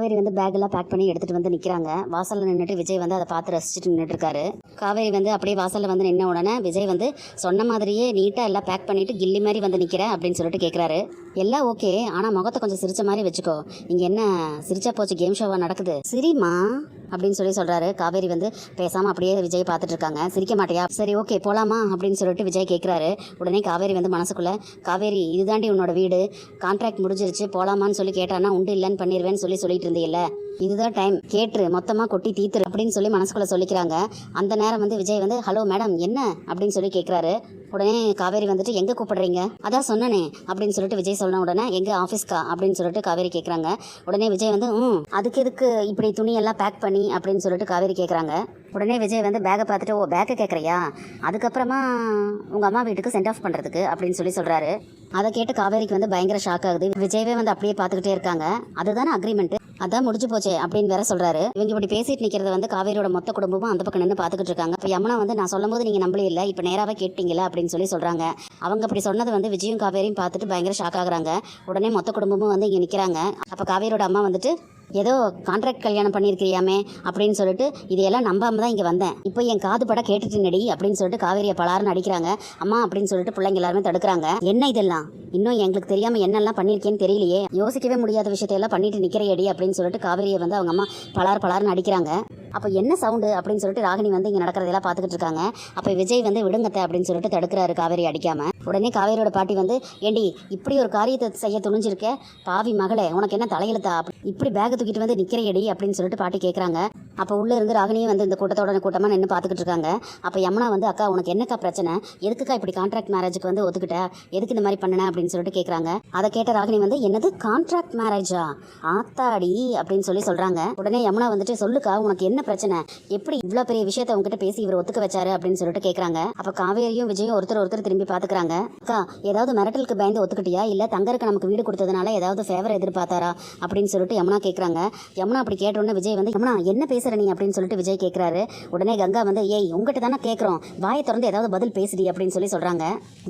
காவேரி வந்து பேக்கெல்லாம் பேக் பண்ணி எடுத்துகிட்டு வந்து நிற்கிறாங்க. வாசலில் நின்றுட்டு விஜய் வந்து அதை பார்த்து ரசிச்சுட்டு நின்றுட்டு இருக்காரு. காவேரி வந்து அப்படியே வாசலில் வந்து நின்ன உடனே விஜய் வந்து சொன்ன மாதிரியே நீட்டாக எல்லாம் பேக் பண்ணிவிட்டு கில்லி மாதிரி வந்து நிற்கிறேன் அப்படின்னு சொல்லிட்டு கேட்குறாரு. எல்லாம் ஓகே, ஆனால் முகத்தை கொஞ்சம் சிரிச்ச மாதிரி வச்சுக்கோ. இங்கே என்ன சிரிச்சா போச்சு, கேம் ஷோவாக நடக்குது, சிரிமா அப்படின்னு சொல்கிறாரு. காவேரி வந்து பேசாமல் அப்படியே விஜய் பார்த்துட்டு இருக்காங்க. சிரிக்க மாட்டியா? சரி ஓகே போகலாமா அப்படின்னு சொல்லிட்டு விஜய் கேட்குறாரு. உடனே காவேரி வந்து மனசுக்குள்ளே, காவேரி இதுதாண்டி உன்னோட வீடு, கான்ட்ராக்ட் முடிஞ்சிருச்சு போகலாமான்னு சொல்லி கேட்டானா உண்டு இல்லைன்னு பண்ணிடுவேன்னு சொல்லிட்டு இருந்தீல்ல, இதுதான் டைம், கேட்டுரு மொத்தமாக கொட்டி தீத்துரு அப்படின்னு சொல்லி மனசுக்குள்ளே சொல்லிக்கிறாங்க. அந்த நேரம் வந்து விஜய் வந்து ஹலோ மேடம் என்ன அப்படின்னு சொல்லி கேட்குறாரு. உடனே காவேரி வந்துட்டு எங்கே கூப்பிடுறீங்க? அதான் சொன்னனே அப்படின்னு சொல்லிட்டு விஜய் சொன்ன உடனே எங்கே ஆஃபீஸ்க்கா அப்படின்னு சொல்லிட்டு காவேரி கேட்குறாங்க. உடனே விஜய் வந்து அதுக்கு எதுக்கு இப்படி துணியெல்லாம் பேக் பண்ணி அப்படின்னு சொல்லிட்டு காவேரி கேட்குறாங்க. உடனே விஜய் வந்து பேக்கை பார்த்துட்டு ஓ பேக்கை கேட்குறியா, அதுக்கப்புறமா உங்கள் அம்மா வீட்டுக்கு சென்ட் ஆஃப் பண்ணுறதுக்கு அப்படின்னு சொல்கிறாரு. அதை கேட்டு காவேரிக்கு வந்து பயங்கர ஷாக் ஆகுது. விஜயவே வந்து அப்படியே பார்த்துக்கிட்டே இருக்காங்க. அதுதானே அக்ரிமெண்ட், அதான் முடிஞ்சு போச்சு அப்படின்னு வேற சொல்றாரு. இவங்க இப்படி பேசிட்டு நிற்கிறத வந்து காவேரியோட மொத்த குடும்பமும் அந்த பக்கம் நின்று பார்த்துக்கிட்டு இருக்காங்க. இப்போ யமுனா வந்து நான் சொல்லும் போது நீங்கள் நம்பளே இல்லை, இப்போ நேராகவே கேட்டீங்களா அப்படின்னு சொல்கிறாங்க. அவங்க அப்படி சொன்னது வந்து விஜயும் காவேரியும் பார்த்துட்டு பயங்கர ஷாக் ஆகுறாங்க. உடனே மொத்த குடும்பமும் வந்து இங்கே நிற்கிறாங்க. அப்போ காவேரியோட அம்மா வந்துட்டு ஏதோ கான்ட்ராக்ட் கல்யாணம் பண்ணியிருக்கிறியாமே அப்படின்னு சொல்லிட்டு இதையெல்லாம் நம்பாம தான் இங்கே வந்தேன், இப்போ என் காது பட கேட்டுட்டு நடி அப்படின்னு சொல்லிட்டு காவேரியை பலாருன்னு அடிக்கிறாங்க. அம்மா அப்படின்னு சொல்லிட்டு பிள்ளைங்க எல்லாருமே தடுக்கிறாங்க. என்ன இதெல்லாம் இன்னும் எங்களுக்கு தெரியாமல் என்னெல்லாம் பண்ணியிருக்கேன்னு தெரியலையே, யோசிக்கவே முடியாத விஷயத்தையெல்லாம் பண்ணிட்டு நிற்கிறையடி அப்படின்னு சொல்லிட்டு காவேரியை வந்து அவங்க அம்மா பலாருன்னு அடிக்கிறாங்க. அப்போ என்ன சவுண்டு அப்படின்னு சொல்லிட்டு ராகினி வந்து இங்கே நடக்கிறதெல்லாம் பார்த்துக்கிட்டு இருக்காங்க. அப்போ விஜய் வந்து விடுங்கத்தை அப்படின்னு சொல்லிட்டு தடுக்கிறாரு காவேரி அடிக்காம. உடனே காவேரியோட பாட்டி வந்து ஏண்டி இப்படி ஒரு காரியத்தை செய்ய துணிஞ்சிருக்க, பாவி மகளே உனக்கு என்ன தலையெழுத்தா, இப்படி பேக்கை தூக்கிட்டு வந்து நிற்கிறையடி அப்படின்னு சொல்லிட்டு பாட்டி கேட்குறாங்க. அப்போ உள்ளே இருந்து ராகினியும் வந்து இந்த கூட்டமாக நின்று பார்த்துக்கிட்டு இருக்காங்க. அப்போ யமுனா வந்து அக்கா உனக்கு என்னக்கா பிரச்சனை, எதுக்குக்கா இப்படி கான்ட்ராக்ட் மேரேஜுக்கு வந்து ஒத்துக்கிட்ட, எதுக்கு இந்த மாதிரி பண்ணன அப்படின்னு சொல்லிட்டு கேட்குறாங்க. அதை கேட்ட ராகினி வந்து என்னது கான்ட்ராக்ட் மேரேஜா, ஆத்தாடி அப்படின்னு சொல்கிறாங்க. உடனே யமுனா வந்துட்டு சொல்லுக்கா உனக்கு என்ன பிரச்சனை, எப்படி இவ்வளோ பெரிய விஷயத்த உங்ககிட்ட பேசி இவர் ஒத்துக்க வச்சாரு அப்படின்னு சொல்லிட்டு கேட்குறாங்க. அப்போ காவேரியும் விஜயும் ஒருத்தர் திரும்பி பார்த்துக்கிறாங்க. அக்கா ஏதாவது மிரட்டலுக்கு பயந்து ஒத்துக்கிட்டியா, இல்லை தங்கருக்கு நமக்கு வீடு கொடுத்ததுனால ஏதாவது ஃபேவர் எதிர்பார்த்தாரா அப்படின்னு சொல்லிட்டு யமுனா கேட்குறாங்க. யமுனா அப்படி கேட்டோன்னே விஜய் வந்து யமுனா என்ன பேசுற நீ அப்படின்னு சொல்லிட்டு விஜய் கேட்குறாரு. உடனே கங்கா வந்து ஏய் உங்ககிட்ட தானே கேட்குறோம், வாயை திறந்து ஏதாவது பதில் பேசுடி அப்படின்னு சொல்கிறாங்க.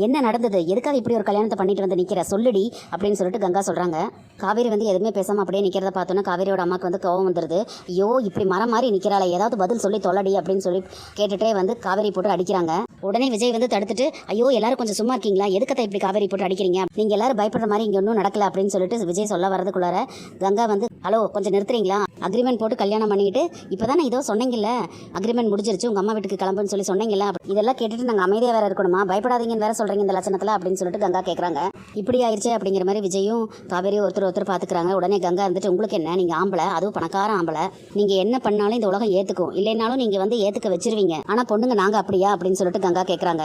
என்ன நடந்தது, எதுக்காக இப்படி ஒரு கல்யாணத்தை பண்ணிட்டு வந்து நிற்கிற சொல்லுடி அப்படின்னு சொல்லிட்டு கங்கா சொல்கிறாங்க. காவேரி வந்து எதுவுமே பேசாமல் அப்படியே நிற்கிறத பார்த்தோன்னா காவேரியோட அம்மாவுக்கு வந்து கோவம் வந்துடுது. ஐயோ இப்படி மரம் மாதிரி நிற்கிறாளே, ஏதாவது பதில் சொல்லி தொல்லடி அப்படின்னு சொல்லி கேட்டுட்டே வந்து காவேரி போட்டு அடிக்கிறாங்க. உடனே விஜய் வந்து தடுத்துட்டு ஐயோ எல்லாரும் கொஞ்சம் சும்மா இருக்கீங்களா, எதுக்கத்தை இப்படி காவேரி போட்டு அடிக்கிறீங்க, நீங்கள் எல்லாரும் பயப்படுற மாதிரி இங்கே ஒன்றும் நடக்கல அப்படின்னு சொல்லிட்டு விஜய் சொல்ல வரதுக்குள்ளார கங்கா வந்து ஹலோ கொஞ்சம் நிறுத்துறீங்களா, அக்ரிமெண்ட் போட்டு கல்யாணம் பண்ணிட்டு இப்போ தானே இதோ சொன்னீங்கல்ல அக்ரிமெண்ட் முடிஞ்சிருச்சு உங்கள் அம்மா வீட்டுக்கு கிளம்புன்னு சொன்னீங்கல்ல, இதெல்லாம் கேட்டுட்டு நாங்கள் அமைதியாக வேற இருக்கணுமா, பயப்படாதீங்கன்னு வேற சொல்கிறீங்க இந்த லட்சணத்தில் அப்படின்னு சொல்லிட்டு கங்கா கேட்குறாங்க. இப்படி ஆயிடுச்சு அப்படிங்கிற மாதிரி விஜயும் காவேரியும் ஒருத்தர் பார்த்துக்கிறாங்க. உடனே கங்கா இருந்துட்டு உங்களுக்கு என்ன, நீங்கள் ஆம்பளை, அதுவும் பணக்கார ஆம்பளை, நீங்கள் என்ன பண்ணாலும் இந்த உலகம் ஏற்றுக்கும், இல்லைனாலும் நீங்கள் வந்து ஏற்றுக்க வச்சிருவீங்க, ஆனால் பொண்ணுங்க நாங்கள் அப்படியா அப்படின்னு சொல்லிட்டு கங்கா கேட்குறாங்க.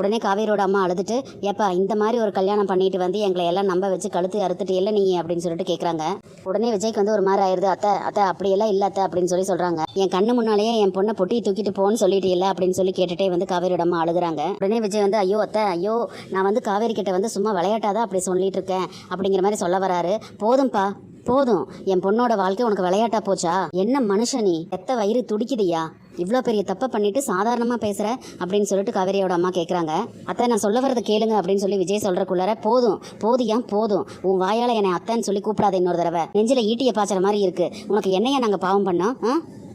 உடனே காவேரியோட அம்மா அழுதுட்டு ஏப்பா இந்த மாதிரி ஒரு கல்யாணம் பண்ணிட்டு வந்து எங்களை எல்லாம் நம்ப வச்சு கழுத்து அறுத்துட்டு இல்லை நீ அப்படின்னு சொல்லிட்டு கேட்குறாங்க. உடனே விஜய்க்கு வந்து ஒரு மாதிரி ஆயிடுது. அத்தை அப்படியெல்லாம் இல்லை அத்தை அப்படின்னு சொல்கிறாங்க. என் கண்ணு முன்னாலேயே என் பொண்ணை பொட்டி தூக்கிட்டு போன்னு சொல்லிட்டு இல்லை அப்படின்னு சொல்லி கேட்டுட்டே வந்து காவேரியோட அம்மா அழுகுறாங்க. உடனே விஜய் வந்து ஐயோ அத்தை ஐயோ நான் வந்து காவேரி கிட்ட வந்து சும்மா விளையாட்டாதான் அப்படி சொல்லிட்டு இருக்கேன் அப்படிங்கிற மாதிரி சொல்ல வராரு. போதும்பா போதும், என் பொண்ணோட வாழ்க்கை உனக்கு விளையாட்டா போச்சா, என்ன மனுஷன் நீ, எத்த வயிறு துடிக்குதுயா, இவ்வளோ பெரிய தப்பை பண்ணிட்டு சாதாரணமாக பேசுகிற அப்படின்னு சொல்லிட்டு காவேரியோட அம்மா கேட்குறாங்க. அத்தை நான் சொல்ல வரது கேளுங்க அப்படின்னு சொல்லி விஜய் சொல்கிறக்குள்ளார போதும் உன் வாயால் என்னை அத்தைன்னு சொல்லி கூப்பிடாத இன்னொரு தடவை, நெஞ்சில் ஈட்டியை பாய்ச்சற மாதிரி இருக்குது, உனக்கு என்னையா நாங்கள் பாவம் பண்ணோம்,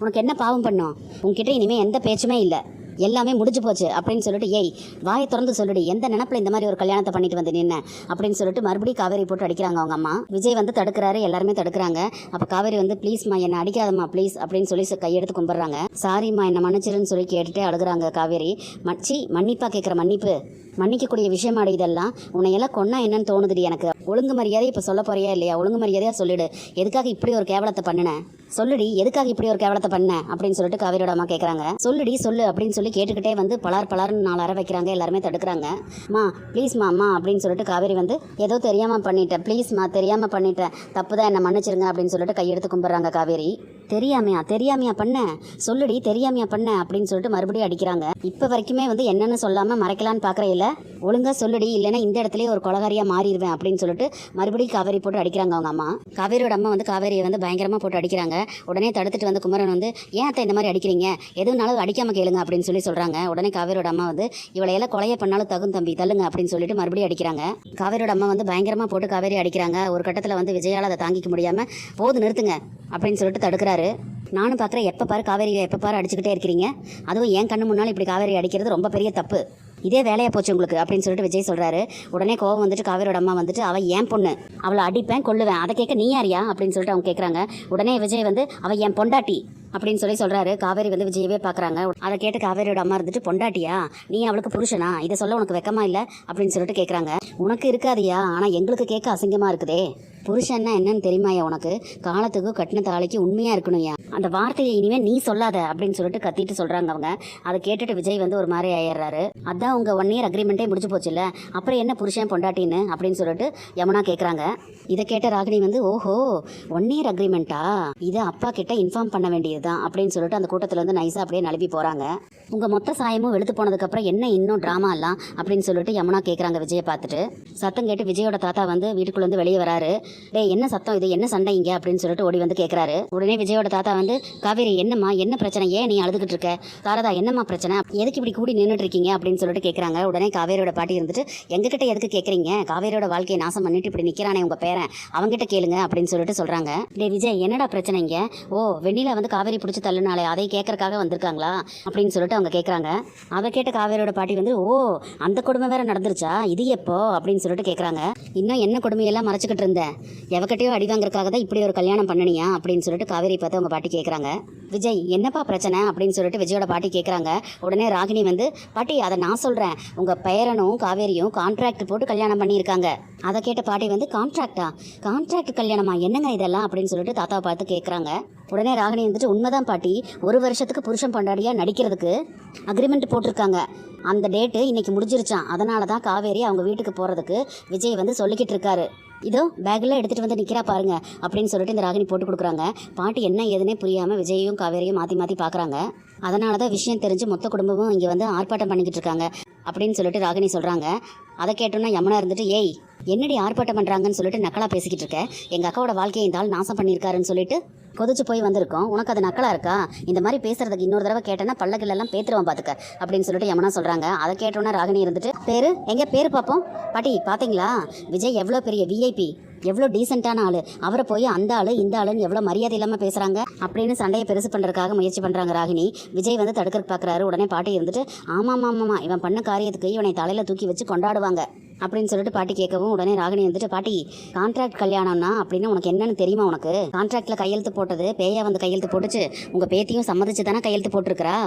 உனக்கு என்ன பாவம் பண்ணோம், உன்கிட்ட இனிமேல் எந்த பேச்சுமே இல்லை, எல்லாமே முடிஞ்சு போச்சு அப்படின்னு சொல்லிட்டு ஏய் வாயை திறந்து சொல்லுடி, எந்த நினப்பில் இந்த மாதிரி ஒரு கல்யாணத்தை பண்ணிட்டு வந்து நின்ன அப்படின்னு சொல்லிட்டு மறுபடியும் காவேரி போட்டு அடிக்கிறாங்க அவங்க அம்மா. விஜய் வந்து தடுக்கிறாரு, எல்லாருமே தடுக்கிறாங்க. அப்போ காவேரி வந்து ப்ளீஸ்மா என்னை அடிக்காதம்மா ப்ளீஸ் அப்படின்னு சொல்லி கையெடுத்து கும்பிட்றாங்க. சாரிம்மா என்னை மன்னிச்சிருன்னு சொல்லி கேட்டுட்டே அழுகுறாங்க காவேரி. மன்னிப்பா கேட்குற மன்னிப்பு, மன்னிக்கக்கூடிய விஷயமாடி இதெல்லாம், உன்னையெல்லாம் கொன்னா என்னன்னு தோணுதுடி எனக்கு, ஒழுங்கு மரியாதை இப்போ சொல்ல போறியா இல்லையா, ஒழுங்கு மரியாதையாக சொல்லிடு, எதுக்காக இப்படி ஒரு கேவலத்தை பண்ணின சொல்லுடி, எதுக்காக இப்படி ஒரு கேவலத்தை பண்ண அப்படின்னு சொல்லிட்டு காவேரியோட அம்மா கேட்குறாங்க. சொல்லுடி சொல்லு அப்படின்னு சொல்லி கேட்டுக்கிட்டே வந்து பலார்னு 4 அரை வைக்கிறாங்க. எல்லாருமே தடுக்கிறாங்க. மா ப்ளீஸ்மா அம்மா அப்படின்னு சொல்லிட்டு காவேரி வந்து ஏதோ தெரியாமல் பண்ணிட்டேன், ப்ளீஸ்மா தெரியாமல் பண்ணிட்டேன், தப்பு தான் என்னை மன்னிச்சிருங்க அப்படின்னு சொல்லிட்டு கையெடுத்து கும்பிட்றாங்க காவேரி. தெரியாமையா பண்ண, சொல்லுடி தெரியாமையா பண்ண அப்படின்னு சொல்லிட்டு மறுபடியும் அடிக்கிறாங்க. இப்போ வரைக்குமே வந்து என்னன்னு சொல்லாமல் மறைக்கலான்னு பார்க்குறையில ஒழுங்காக சொல்லுடி, இல்லைன்னா இந்த இடத்துலயே ஒரு கொலகாரியாக மாறிடுவேன் அப்படின்னு சொல்லிட்டு மறுபடியும் காவேரி போட்டு அடிக்கிறாங்க அவங்க அம்மா. காவேரியோட அம்மா வந்து காவேரியை வந்து பயங்கரமாக போட்டு அடிக்கிறாங்க. உடனே தடுத்துட்டு வந்து குமரன் வந்து ஏன் அத்தை இந்த மாதிரி அடிக்கிறீங்க, எதுனாலும் அடிக்காமல் கேளுங்க அப்படின்னு சொல்லி சொல்கிறாங்க. உடனே காவேரியோட அம்மா வந்து இவளையெல்லாம் கொலையை பண்ணாலும் தகும் தம்பி தள்ளுங்க அப்படின்னு சொல்லிட்டு மறுபடியும் அடிக்கிறாங்க. காவேரியோட அம்மா வந்து பயங்கரமாக போட்டு காவேரி அடிக்கிறாங்க. ஒரு கட்டத்தில் வந்து விஜயால் அதை தாங்கிக்க முடியாமல் போது நிறுத்துங்க அப்படின்னு சொல்லிட்டு தடுக்கிறாரு. நானும் பார்க்குறேன், எப்போ பாரு காவேரியை எப்போ பாரு அடிச்சுக்கிட்டே இருக்கிறீங்க, அதுவும் என் கண்ணு முன்னால் இப்படி காவேரி அடிக்கிறது ரொம்ப பெரிய தப்பு, இதே வேலையாக போச்சு உங்களுக்கு அப்படின்னு சொல்லிட்டு விஜய் சொல்கிறாரு. உடனே கோவம் வந்துட்டு காவேரியோட அம்மா வந்துட்டு அவள் ஏன் பொண்ணு, அவளை அடிப்பேன் கொள்ளுவேன், அதை கேட்க நீ யாரியா அப்படின்னு சொல்லிட்டு அவங்க கேட்குறாங்க. உடனே விஜய் வந்து அவள் என் பொண்டாட்டி அப்படின்னு சொல்கிறாரு. காவேரி வந்து விஜயவே பார்க்குறாங்க. அதை கேட்டு காவேரியோட அம்மா இருந்துட்டு பொண்டாட்டியா, நீ அவளுக்கு புருஷனா, இதை சொல்ல உனக்கு வெக்கமா இல்லை அப்படின்னு சொல்லிட்டு கேட்குறாங்க. உனக்கு இருக்காதியா, ஆனால் எங்களுக்கு கேட்க அசிங்கமாக இருக்குதே, புருஷன்னா என்னன்னு தெரியுமாயா உனக்கு, காலத்துக்கு கட்டின தாலிக்கு உண்மையாக இருக்கணும்யா, அந்த வார்த்தையை இனிமேல் நீ சொல்லாத அப்படின்னு சொல்லிட்டு கத்திட்டு சொல்கிறாங்க அவங்க. அதை கேட்டுட்டு விஜய் வந்து ஒரு மாதிரி ஆயிடுறாரு. அதான் உங்கள் 1 year அக்ரிமெண்ட்டே முடிச்சு போச்சுல்ல, அப்புறம் என்ன புருஷன் பொண்டாட்டின்னு அப்படின்னு சொல்லிட்டு யமுனா கேட்குறாங்க. இதை கேட்ட ராகினி வந்து ஓஹோ 1 year அக்ரிமெண்ட்டா, இதை அப்பா கிட்ட இன்ஃபார்ம் பண்ண வேண்டியது தான் அப்படின்னு சொல்லிட்டு அந்த கூட்டத்தில் வந்து நைஸாக அப்படியே நழுப்பி போகிறாங்க. உங்கள் மொத்த சாயமும் வெளுத்து போனதுக்கப்புறம் என்ன இன்னும் ட்ராமா எல்லாம் அப்படின்னு சொல்லிட்டு யமுனா கேட்குறாங்க விஜயை பார்த்துட்டு. சத்தம் கேட்டு விஜயோட தாத்தா வந்து வீட்டுக்குள்ளே வந்து வெளியே வராரு. டேய் என்ன சத்தம் இது, என்ன சண்டை இங்கே அப்படின்னு சொல்லிட்டு ஓடி வந்து கேட்குறாரு. உடனே விஜயோட தாத்தா வந்து காவேரி என்னம்மா என்ன பிரச்சனை, ஏன் நீ அழுதுகிட்டு இருக்க, சாரதா என்னம்மா பிரச்சனை, எதுக்கு இப்படி கூடி நின்றுட்டு இருக்கீங்க அப்படின்னு சொல்லிட்டு கேட்குறாங்க. உடனே காவேரியோட பாட்டி இருந்துட்டு எங்ககிட்ட எதுக்கு கேட்குறீங்க, காவேரியோட வாழ்க்கையை நாசம் பண்ணிட்டு இப்படி நிற்கிறானே உங்கள் பேரன், அவங்ககிட்ட கேளுங்க அப்படின்னு சொல்லிட்டு சொல்கிறாங்க. டே விஜய் என்னடா பிரச்சனை இங்கே, ஓ வெண்ணிலா வந்து காவேரி பிடிச்சி தள்ளுனாலே அதை கேட்கறக்காக வந்திருக்காங்களா அப்படின்னு சொல்லிட்டு அவங்க கேட்குறாங்க. அதை கேட்ட காவேரியோட பாட்டி வந்து ஓ அந்த கொடுமை வேற நடந்துருச்சா, இது எப்போ அப்படின்னு சொல்லிட்டு கேட்குறாங்க. இன்னும் என்ன கொடுமையெல்லாம் மறைச்சிக்கிட்டு இருந்தேன், எவக்கிட்டையோ அடி வாங்குறதுக்காக தான் இப்படி ஒரு கல்யாணம் பண்ணனியா அப்படின்னு சொல்லிட்டு காவேரி பார்த்து அவங்க பாட்டி கேட்குறாங்க. விஜய் என்னப்பா பிரச்சனை அப்படின்னு சொல்லிட்டு விஜயோட பாட்டி கேட்குறாங்க. உடனே ராகினி வந்து பாட்டி அதை நான் சொல்கிறேன், உங்கள் பேரனும் காவேரியும் கான்ட்ராக்ட் போட்டு கல்யாணம் பண்ணியிருக்காங்க. அதை கேட்ட பாட்டி வந்து கான்ட்ராக்ட் கல்யாணமா, என்னங்க இதெல்லாம் அப்படின்னு சொல்லிட்டு தாத்தாவை பார்த்து கேட்குறாங்க. உடனே ராகினி வந்துட்டு உண்மைதான் பாட்டி, 1 வருஷத்துக்கு புருஷன் பொண்டாட்டியாக நடிக்கிறதுக்கு அக்ரிமெண்ட் போட்டிருக்காங்க, அந்த டேட்டு இன்னைக்கு முடிஞ்சிருச்சான், அதனால தான் காவேரி அவங்க வீட்டுக்கு போகிறதுக்கு விஜய் வந்து சொல்லிக்கிட்டு இருக்காரு. இதோ பேக்கில் எடுத்துகிட்டு வந்து நிற்கிறா பாருங்க அப்படின்னு சொல்லிட்டு இந்த ராகினி போட்டு கொடுக்குறாங்க. பாட்டி என்ன ஏதுன்னே புரியாமல் விஜயையும் காவேரியும் மாற்றி மாற்றி பார்க்குறாங்க. அதனால தான் விஷயம் தெரிஞ்சு மொத்த குடும்பமும் இங்கே வந்து ஆர்ப்பாட்டம் பண்ணிக்கிட்டு இருக்காங்க அப்படின்னு சொல்லிட்டு ராகினி சொல்கிறாங்க. அதை கேட்டோன்னா யமுனா இருந்துட்டு ஏய் என்னடி ஆர்ப்பாட்டம் பண்ணுறாங்கன்னு சொல்லிட்டு நக்கலாக பேசிக்கிட்டு இருக்கேன், எங்கள் அக்காவோட வாழ்க்கையை இந்த ஆள் நாசம் பண்ணியிருக்காருன்னு சொல்லிட்டு கொதிச்சு போய் வந்திருக்கோம், உனக்கு அது நக்கலாக இருக்கா, இந்த மாதிரி பேசுறதுக்கு இன்னொரு தடவை கேட்டேன்னா பல்லக்கிலெல்லாம் பேத்துருவான் பார்த்துக்க அப்படின்னு சொல்லிட்டு யமுனா சொல்கிறாங்க. அதை கேட்டோன்னா ராகினி இருந்துட்டு பேர் எங்கே பேர் பார்ப்போம், பாட்டி பார்த்தீங்களா விஜய் எவ்வளோ பெரிய விஐபி, எவ்வளோ டீசெண்டான ஆள், அவரை போய் அந்த ஆள் இந்த ஆளுன்னு எவ்வளோ மரியாதை இல்லாமல் பேசுகிறாங்க அப்படின்னு சண்டையை பெருசு பண்ணுறதுக்காக முயற்சி பண்ணுறாங்க ராகினி. விஜய் வந்து தடுக்கிறதுக்கு பார்க்குறாரு. உடனே பாட்டி இருந்துட்டு ஆமாம் இவன் பண்ண காரியத்துக்கு இவனை தலையில் தூக்கி வச்சு கொண்டாடுவாங்க அப்படின்னு சொல்லிட்டு பாட்டி கேட்கவும் உடனே ராகினி வந்துட்டு பாட்டி கான்ட்ராக்ட் கல்யாணம்னா அப்படின்னு உனக்கு என்னன்னு தெரியுமா, உனக்கு கான்ட்ராக்டில் கையெழுத்து போட்டது பேயா வந்து கையெழுத்து போட்டுச்சு, உங்கள் பேத்தியும் சம்மதிச்சு தானே கையெழுத்து போட்டிருக்கிறா,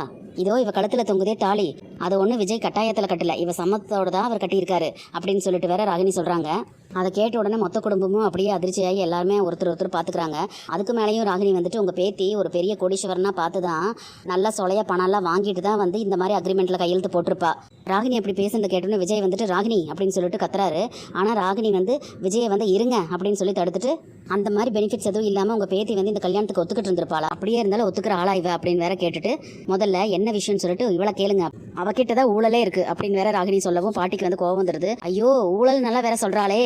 இதோ இவ கழுத்தில் தொங்குதே தாலி, அது ஒன்று விஜய் கட்டாயத்தில் கட்டல, இவ சம்மத்தோடு தான் அவர் கட்டியிருக்காரு அப்படின்னு சொல்லிட்டு வேற ராகினி சொல்கிறாங்க. அதை கேட்ட உடனே மொத்த குடும்பமும் அப்படியே அதிர்ச்சியாகி எல்லாருமே ஒருத்தர் பார்த்துக்கிறாங்க. அதுக்கு மேலேயும் ராகினி வந்துட்டு உங்கள் பேத்தி ஒரு பெரிய கோடீஸ்வரனா பார்த்து தான் நல்லா சொலைய பணம்லாம் வாங்கிட்டு தான் வந்து இந்த மாதிரி அக்ரிமெண்ட்டில் கையெழுத்து போட்டிருப்பா. ராகினி அப்படி பேசுனது கேட்டோன்னே விஜய் வந்துட்டு ராகினி அப்படின்னு சொல்லிட்டு கத்துறாரு. ஆனால் ராகினி வந்து விஜயை வந்து இருங்க அப்படின்னு சொல்லி தடுத்துட்டு அந்த மாதிரி பெனிஃபிட்ஸ் எதுவும் இல்லாமல் உங்கள் பேத்தி வந்து இந்த கல்யாணத்துக்கு ஒத்துக்கிட்டு இருந்திருப்பாளா, அப்படியே இருந்தாலும் ஒத்துக்கிற ஆளா இவ அப்படின்னு வேற கேட்டுட்டு முதல்ல என்ன விஷயம்னு சொல்லிட்டு இவளை கேளுங்க, அவகிட்ட தான் ஊழலே இருக்கு அப்படின்னு வேற ராகினி சொல்லவும் பாட்டிக்கு வந்து கோபம் வந்துடுது. ஐயோ ஊழல் நல்லா வேற சொல்றாளே,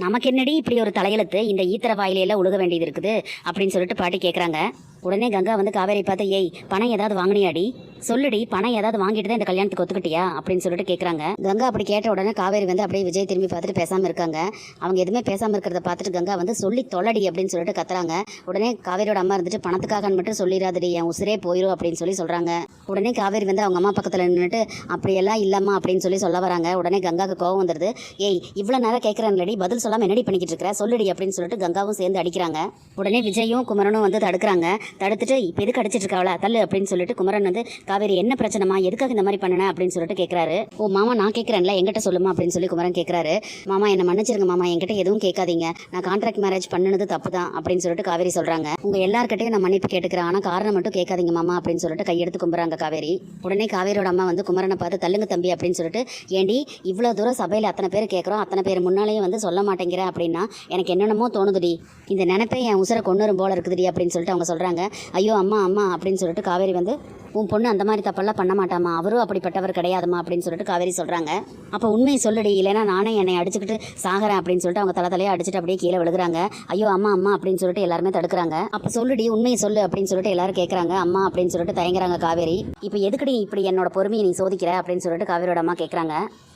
நமக்கு என்னடி இப்படி ஒரு தலையெழுத்து, இந்த ஈத்திர வாயிலையெல்லாம் உழுக வேண்டியது இருக்குது அப்படின்னு சொல்லிட்டு பாட்டி கேட்குறாங்க. உடனே கங்கா வந்து காவேரி பார்த்து ஏய் பணம் ஏதாவது வாங்கினியாடி, சொல்லுடி பணம் ஏதாவது வாங்கிட்டு தான் இந்த கல்யாணத்துக்கு ஒத்துக்கிட்டியா அப்படின்னு சொல்லிட்டு கேட்குறாங்க. கங்கா அப்படி கேட்ட உடனே காவேரி வந்து அப்படியே விஜய் திரும்பி பார்த்துட்டு பேசாமல் இருக்காங்க. அவங்க எதுவுமே பேசாமல் இருக்கிறத பார்த்துட்டு கங்கா வந்து சொல்லி தொல்லடி அப்படின்னு சொல்லிட்டு கத்துறாங்க. உடனே காவேரியோட அம்மா இருந்துட்டு பணத்துக்காக மட்டும் சொல்லிடாதடி, என் உசிரே போயிடும் அப்படின்னு சொல்கிறாங்க. உடனே காவேரி வந்து அவங்க அம்மா பக்கத்தில் நின்றுட்டு அப்படியெல்லாம் இல்லாமா அப்படின்னு சொல்ல வராங்க. உடனே கங்காவுக்கு கோவம் வந்துடுது. ஏய் இவ்வளோ நேரம் கேட்குறாங்களடி, பதில் சொல்லாமல் என்னடி பண்ணிக்கிட்டு இருக்கிற, சொல்லுடி அப்படின்னு சொல்லிட்டு கங்காவும் சேர்ந்து அடிக்கிறாங்க. உடனே விஜயும் குமரனும் வந்து தடுக்கிறாங்க. தடுத்துட்டு இப்போ எதுக்கு அடிச்சிட்டு இருக்காவளா தள்ளு அப்படின்னு சொல்லிட்டு குமரன் வந்து காவேரி என்ன பிரச்சனைமா, எதுக்காக இந்த மாதிரி பண்ணன அப்படின்னு சொல்லிட்டு கேட்குறாரு. ஓ மாமா நான் கேட்குறேன்ல என்கிட்ட சொல்லுமா அப்படின்னு சொல்லி குமரன் கேட்குறாரு. மாமா என்ன மன்னிச்சிருங்க மாமா, என்கிட்ட எதுவும் கேட்காதீங்க, நான் கான்ட்ராக்ட் மேரேஜ் பண்ணுனது தப்பு தான் அப்படின்னு சொல்லிட்டு காவேரி சொல்கிறாங்க. உங்கள் எல்லார்கிட்டையும் நான் மன்னிப்பு கேட்டுக்கிறேன், ஆனால் காரணம் மட்டும் கேட்காதீங்க மாமா அப்படின்னு சொல்லிட்டு கையெடுத்து கும்புறாங்க காவேரி. உடனே காவேரியோட அம்மா வந்து குமரனை பார்த்து தள்ளுங்க தம்பி அப்படின்னு சொல்லிட்டு ஏண்டி இவ்வளோ தூரம் சபையில் அத்தனை பேர் கேட்குறோம், அத்தனை பேர் முன்னாலேயும் வந்து சொல்ல மாட்டேங்கிறேன் அப்படின்னா எனக்கு என்னென்னமோ தோணுதுடி, இந்த நினைப்பே என் உசுரை கொண்டுரும் போல இருக்குதுடி அப்படின்னு சொல்லிட்டு அவங்க சொல்கிறாங்க. கத்துறாங்க. ஐயோ அம்மா அம்மா அப்படின்னு சொல்லிட்டு காவேரி வந்து உன் பொண்ணு அந்த மாதிரி தப்பெல்லாம் பண்ண மாட்டாமா, அவரும் அப்படிப்பட்டவர் கிடையாதுமா அப்படின்னு சொல்லிட்டு காவேரி சொல்கிறாங்க. அப்போ உண்மையை சொல்லுடி, இல்லைன்னா நானே என்னை அடிச்சுக்கிட்டு சாகிறேன் அப்படின்னு சொல்லிட்டு அவங்க தலையை அடிச்சுட்டு அப்படியே கீழே விழுகிறாங்க. ஐயோ அம்மா அம்மா அப்படின்னு சொல்லிட்டு எல்லாருமே தடுக்கிறாங்க. அப்போ சொல்லுடி உண்மையை சொல்லு அப்படின்னு சொல்லிட்டு எல்லாரும் கேட்குறாங்க. அம்மா அப்படின்னு சொல்லிட்டு தயங்குறாங்க காவேரி. இப்போ எதுக்குடி இப்படி என்னோட பொறுமையை நீ சோதிக்கிற அப்படின்னு சொல்லிட்டு காவேரியோட அம்மா கேட்குறாங்க.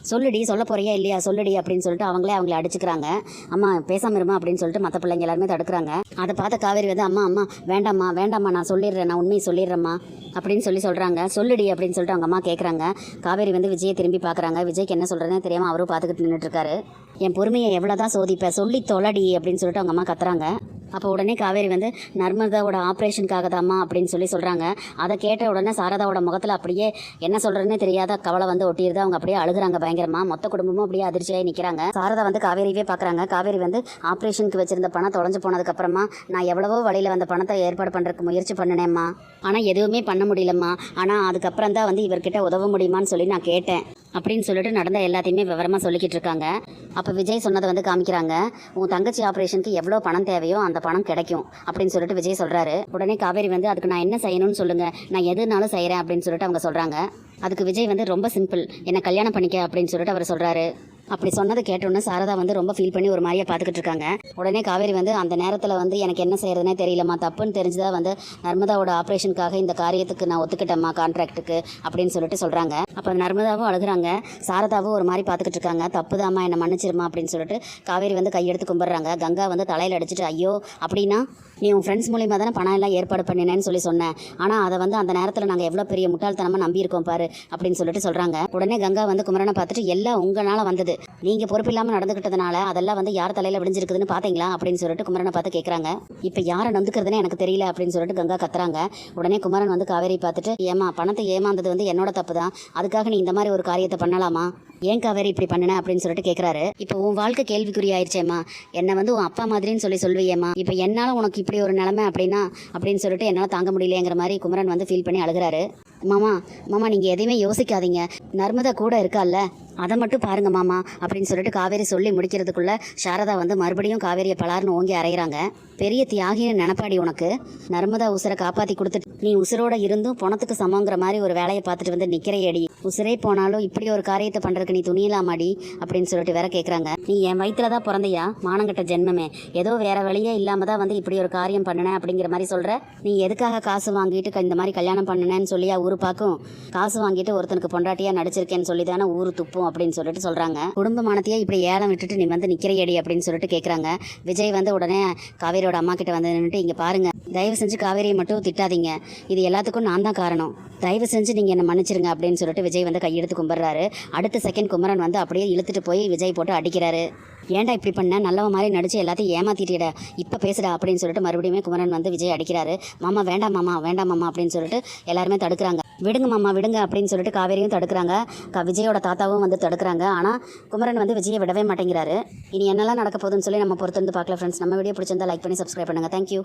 சொல்லுடி, சொல்ல போறியா இல்லையா சொல்லுடி அப்படின்னு சொல்லிட்டு அவங்கள அடிச்சுக்கிறாங்க. அம்மா பேசாம இருமா அப்படின்னு சொல்லிட்டு மற்ற பிள்ளைங்க எல்லாருமே தடுக்கிறாங்க. அதை பார்த்த காவேரி வந்து அம்மா அம்மா வேண்டாம்மா வேண்டாம்மா நான் சொல்லிடுறேன், நான் உண்மையை சொல்லிடுறேம்மா அப்படின்னு சொல்கிறாங்க. சொல்லுடி அப்படின்னு சொல்லிட்டு அவங்க அம்மா கேட்குறாங்க. காவேரி வந்து விஜயை திரும்பி பார்க்குறாங்க. விஜய்க்கு என்ன சொல்கிறதுன்னு தெரியாமல் அவரும் பார்த்துக்கிட்டு நின்றுட்டுருக்காரு. என் பொறுமையை எவ்வளோதான் சோதிப்பேன், சொல்லி தொலைடி அப்படின்னு சொல்லிட்டு அவங்க அம்மா கத்துறாங்க. அப்போ உடனே காவேரி வந்து நர்மதாவோட ஆப்ரேஷனுக்காக தாம்மா அப்படின்னு சொல்கிறாங்க. அதை கேட்ட உடனே சாரதாவோட முகத்தில் அப்படியே என்ன சொல்கிறதுனே தெரியாத கவலை வந்து ஒட்டிடுது. அவங்க அப்படியே அழுகுறாங்க பயங்கரமாக. மொத்த குடும்பமும் அப்படியே அதிர்ச்சியாகி நிற்கிறாங்க. சாரதா வந்து காவேரியே பார்க்குறாங்க. காவேரி வந்து ஆப்ரேஷனுக்கு வச்சிருந்த பணம் தொலைஞ்சு போனதுக்கப்புறமா நான் எவ்வளவோ வழியில் வந்த பணத்தை ஏற்பாடு பண்ணுறதுக்கு முயற்சி பண்ணினேம்மா, ஆனால் எதுவுமே பண்ண முடியலம்மா. ஆனால் அதுக்கப்புறம் தான் வந்து இவர்கிட்ட உதவ முடியுமான்னு சொல்லி நான் கேட்டேன் அப்படின்னு சொல்லிட்டு நடந்த எல்லாத்தையுமே விவரமாக சொல்லிக்கிட்டு இருக்காங்க. அப்போ விஜய் சொன்னதை வந்து காமிக்கிறாங்க. உன் தங்கச்சி ஆப்ரேஷனுக்கு எவ்வளோ பணம் தேவையோ அந்த பணம் கிடைக்கும் அப்படின்னு சொல்லிட்டு விஜய் சொல்கிறாரு. உடனே காவேரி வந்து அதுக்கு நான் என்ன செய்யணும்னு சொல்லுங்கள், நான் எதுனாலும் செய்கிறேன் அப்படின்னு சொல்லிட்டு அவங்க சொல்கிறாங்க. அதுக்கு விஜய் வந்து ரொம்ப சிம்பிள், என்னை கல்யாணம் பண்ணிக்க அப்படின்னு சொல்லிட்டு அவர் சொல்கிறாரு. அப்படி சொன்னதை கேட்டோன்னே சாரதா வந்து ரொம்ப ஃபீல் பண்ணி ஒரு மாதிரியாக பார்த்துக்கிட்டு இருக்காங்க. உடனே காவேரி வந்து அந்த நேரத்தில் வந்து எனக்கு என்ன செய்யறதுனே தெரியலம்மா, தப்புன்னு தெரிஞ்சுதான் வந்து நர்மதாவோட ஆப்ரேஷனுக்காக இந்த காரியத்துக்கு நான் ஒத்துக்கிட்டேம்மா கான்ட்ராக்டுக்கு அப்படின்னு சொல்லிட்டு சொல்கிறாங்க. அப்போ நர்மதாவும் அழுகுறாங்க. சாரதாவும் ஒரு மாதிரி பார்த்துக்கிட்டு இருக்காங்க. தப்புதாம்மா என்னை மன்னிச்சிருமா அப்படின்னு சொல்லிட்டு காவேரி வந்து கையெடுத்து கும்பிட்றாங்க. கங்கா வந்து தலையில் அடிச்சுட்டு ஐயோ அப்படின்னா நீ உன் ஃப்ரெண்ட்ஸ் மூலியமாக தானே பணம் எல்லாம் ஏற்பாடு பண்ணினேன்னு சொன்னேன், ஆனால் அதை வந்து அந்த நேரத்தில் நாங்கள் எவ்வளோ பெரிய முட்டாள்தனமாக நம்பியிருக்கோம் பாரு அப்படின்னு சொல்லிட்டு சொல்கிறாங்க. உடனே கங்கா வந்து குமரனை பார்த்துட்டு எல்லாம் உங்களால் வந்தது, நீங்கள் பொறுப்பு இல்லாமல் நடந்துக்கிட்டதுனால அதெல்லாம் வந்து யார் தலையில் விடிஞ்சிருக்குதுன்னு பார்த்தீங்களா அப்படின்னு சொல்லிட்டு குமரனை பார்த்து கேட்குறாங்க. இப்போ யாரை நொந்துக்கிறதுனே எனக்கு தெரியல அப்படின்னு சொல்லிட்டு கங்கா கத்துறாங்க. உடனே குமரன் வந்து காவேரி பார்த்துட்டு ஏமா பணத்தை ஏமாந்தது வந்து என்னோட தப்பு தான், அதுக்காக நீ இந்த மாதிரி ஒரு காரியத்தை பண்ணலாமா, ஏன் காவேரி இப்படி பண்ணன அப்படின்னு சொல்லிட்டு கேட்குறாரு. இப்போ உன் வாழ்க்கை கேள்விக்குறி ஆயிடுச்சேம்மா, என்னை வந்து உன் அப்பா மாதிரின்னு சொல்லுவியேம்மா, இப்போ என்னால் உனக்கு இப்படி ஒரு நிலைமை அப்படின்னா அப்படின்னு சொல்லிட்டு என்னால் தாங்க முடியலையேங்கிற மாதிரி குமரன் வந்து ஃபீல் பண்ணி அழுகிறாரு. மாமா மாமா நீங்கள் எதையுமே யோசிக்காதீங்க, நர்மதா கூட இருக்கால்ல அதை மட்டும் பாருங்க மாமா அப்படின்னு சொல்லிட்டு காவேரி சொல்லி முடிக்கிறதுக்குள்ள சாரதா வந்து மறுபடியும் காவேரியை பலார்னு ஓங்கி அரைகிறாங்க. பெரிய தியாகின்னு நினப்பாடி உனக்கு, நர்மதா உசுரை காப்பாற்றி கொடுத்துட்டு நீ உசுரோட இருந்தும் பணத்துக்கு சமங்கிற மாதிரி ஒரு வேலையை பார்த்துட்டு வந்து நிற்கிறையடி, உசுரே போனாலும் இப்படி ஒரு காரியத்தை பண்ணுறதுக்கு நீ துணியலாமாடி அப்படின்னு சொல்லிட்டு வேற கேட்குறாங்க. நீ என் வயிற்றுல தான் பிறந்தையா மானங்கட்ட ஜென்மமே, ஏதோ வேற வழியே இல்லாமல் தான் வந்து இப்படி ஒரு காரியம் பண்ணினேன் அப்படிங்கிற மாதிரி சொல்கிற, நீ எதுக்காக காசு வாங்கிட்டு இந்த மாதிரி கல்யாணம் பண்ணினேன்னு சொல்லியா ஊரு பார்க்கும், காசு வாங்கிட்டு ஒருத்தனுக்கு பொண்டாட்டியாக நடிச்சிருக்கேன்னு சொல்லி தானே ஊரு துப்பும் அப்படின்னு சொல்லிட்டு சொல்கிறாங்க. குடும்பமானத்தையே இப்படி ஏலம் விட்டுட்டு நீ வந்து நிற்கிறையடி அப்படின்னு சொல்லிட்டு கேட்குறாங்க. விஜய் வந்து உடனே காவேரியோட அம்மா கிட்ட வந்து நின்றுட்டு இங்கே பாருங்க, தயவு செஞ்சு காவேரியை மட்டும் திட்டாதீங்க, இது எல்லாத்துக்கும் நான் தான் காரணம், தயவு செஞ்சு நீங்கள் என்னை மன்னிச்சிருங்க அப்படின்னு சொல்லிட்டு விஜய் வந்து கையெடுத்து கும்பிட்றாரு. அடுத்த செகண்ட் குமரன் வந்து அப்படியே இழுத்துட்டு போய் விஜய் போட்டு அடிக்கிறாரு. ஏன்டா இப்படி பண்ண, நல்லவ மாதிரி நடிச்சு எல்லாத்தையும் ஏமாத்திட்டிட, இப்போ பேசுடா அப்படின்னு சொல்லிட்டு மறுபடியும் குமரன் வந்து விஜய் அடிக்கிறாரு. மாமா வேண்டாம் மாமா வேண்டாம் மாமா அப்படின்னு சொல்லிட்டு எல்லாருமே தடுக்கிறாங்க. விடுங்க மாமா விடுங்க அப்படின்னு சொல்லிட்டு காவேரியும் தடுக்கிறாங்க. விஜயோட தாத்தாவும் வந்து தடுக்கிறாங்க. ஆனால் குமரன் வந்து விஜயை விடவே மாட்டேங்கிறாரு. இனி என்னெல்லாம் நடக்க போகுதுன்னு சொல்லி நம்ம பொறுத்திருந்து பார்க்கலாம் ஃப்ரெண்ட்ஸ். நம்ம வீடியோ பிடிச்சிருந்தா லைக் பண்ணி சப்ஸ்கிரைப் பண்ணுங்கள். தேங்க்யூ.